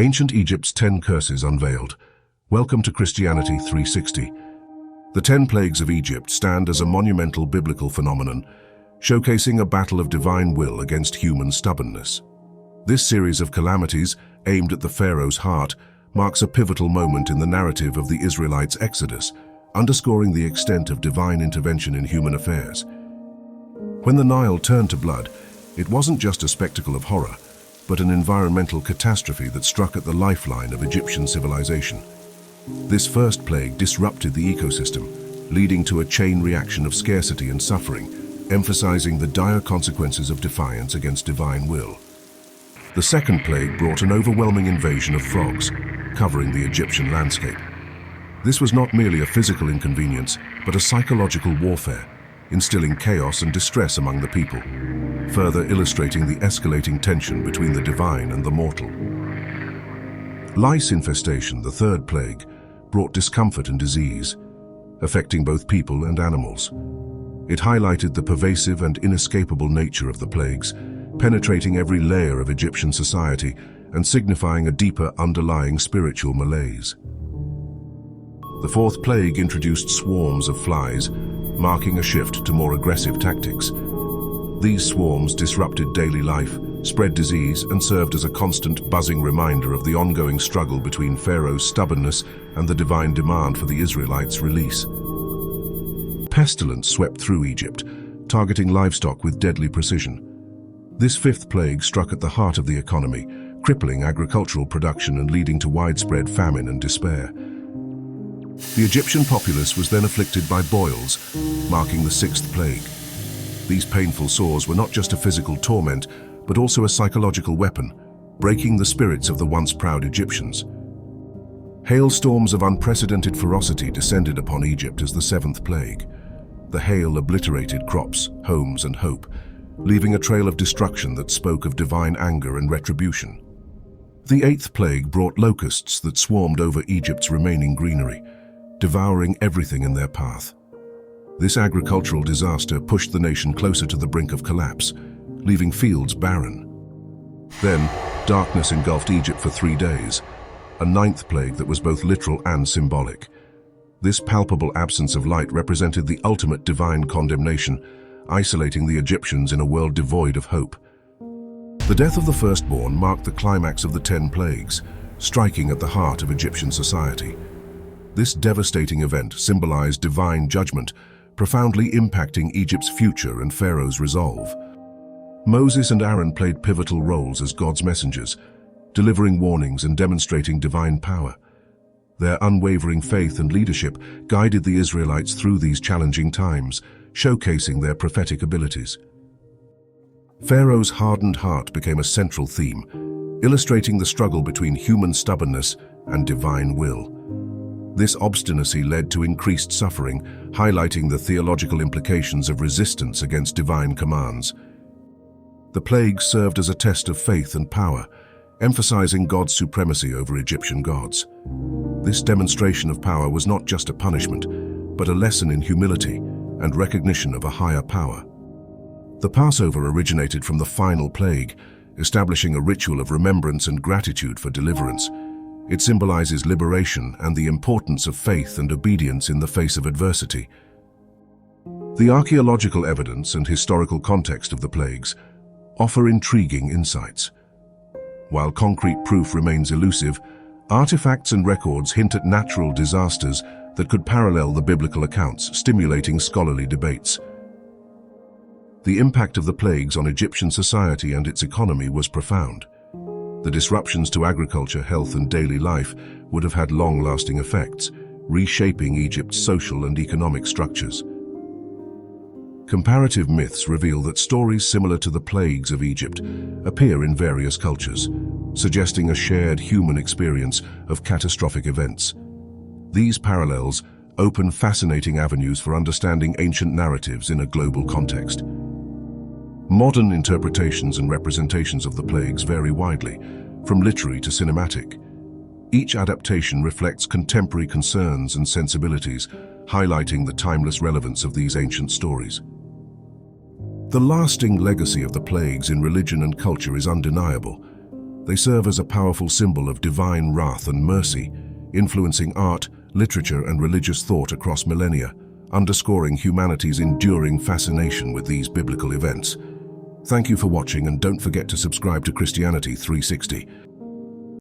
Ancient Egypt's 10 Curses Unveiled. Welcome to Christianity 360. The 10 Plagues of Egypt stand as a monumental biblical phenomenon, showcasing a battle of divine will against human stubbornness. This series of calamities, aimed at the Pharaoh's heart, marks a pivotal moment in the narrative of the Israelites' exodus, underscoring the extent of divine intervention in human affairs. When the Nile turned to blood, it wasn't just a spectacle of horror, but an environmental catastrophe that struck at the lifeline of Egyptian civilization. This first plague disrupted the ecosystem, leading to a chain reaction of scarcity and suffering, emphasizing the dire consequences of defiance against divine will. The second plague brought an overwhelming invasion of frogs, covering the Egyptian landscape. This was not merely a physical inconvenience, but a psychological warfare, instilling chaos and distress among the people, further illustrating the escalating tension between the divine and the mortal. Lice infestation, the third plague, brought discomfort and disease, affecting both people and animals. It highlighted the pervasive and inescapable nature of the plagues, penetrating every layer of Egyptian society and signifying a deeper underlying spiritual malaise. The fourth plague introduced swarms of flies, marking a shift to more aggressive tactics. These swarms disrupted daily life, spread disease, and served as a constant buzzing reminder of the ongoing struggle between Pharaoh's stubbornness and the divine demand for the Israelites' release. Pestilence swept through Egypt, targeting livestock with deadly precision. This fifth plague struck at the heart of the economy, crippling agricultural production and leading to widespread famine and despair. The Egyptian populace was then afflicted by boils, marking the sixth plague. These painful sores were not just a physical torment, but also a psychological weapon, breaking the spirits of the once proud Egyptians. Hailstorms of unprecedented ferocity descended upon Egypt as the seventh plague. The hail obliterated crops, homes, and hope, leaving a trail of destruction that spoke of divine anger and retribution. The eighth plague brought locusts that swarmed over Egypt's remaining greenery, devouring everything in their path. This agricultural disaster pushed the nation closer to the brink of collapse, leaving fields barren. Then, darkness engulfed Egypt for 3 days, a ninth plague that was both literal and symbolic. This palpable absence of light represented the ultimate divine condemnation, isolating the Egyptians in a world devoid of hope. The death of the firstborn marked the climax of the 10 plagues, striking at the heart of Egyptian society. This devastating event symbolized divine judgment, profoundly impacting Egypt's future and Pharaoh's resolve. Moses and Aaron played pivotal roles as God's messengers, delivering warnings and demonstrating divine power. Their unwavering faith and leadership guided the Israelites through these challenging times, showcasing their prophetic abilities. Pharaoh's hardened heart became a central theme, illustrating the struggle between human stubbornness and divine will. This obstinacy led to increased suffering, highlighting the theological implications of resistance against divine commands. The plagues served as a test of faith and power, emphasizing God's supremacy over Egyptian gods. This demonstration of power was not just a punishment, but a lesson in humility and recognition of a higher power. The Passover originated from the final plague, establishing a ritual of remembrance and gratitude for deliverance. It symbolizes liberation and the importance of faith and obedience in the face of adversity. The archaeological evidence and historical context of the plagues offer intriguing insights. While concrete proof remains elusive, artifacts and records hint at natural disasters that could parallel the biblical accounts, stimulating scholarly debates. The impact of the plagues on Egyptian society and its economy was profound. The disruptions to agriculture, health, and daily life would have had long-lasting effects, reshaping Egypt's social and economic structures. Comparative myths reveal that stories similar to the plagues of Egypt appear in various cultures, suggesting a shared human experience of catastrophic events. These parallels open fascinating avenues for understanding ancient narratives in a global context. Modern interpretations and representations of the plagues vary widely, from literary to cinematic. Each adaptation reflects contemporary concerns and sensibilities, highlighting the timeless relevance of these ancient stories. The lasting legacy of the plagues in religion and culture is undeniable. They serve as a powerful symbol of divine wrath and mercy, influencing art, literature, and religious thought across millennia, underscoring humanity's enduring fascination with these biblical events. Thank you for watching, and don't forget to subscribe to Christianity 360.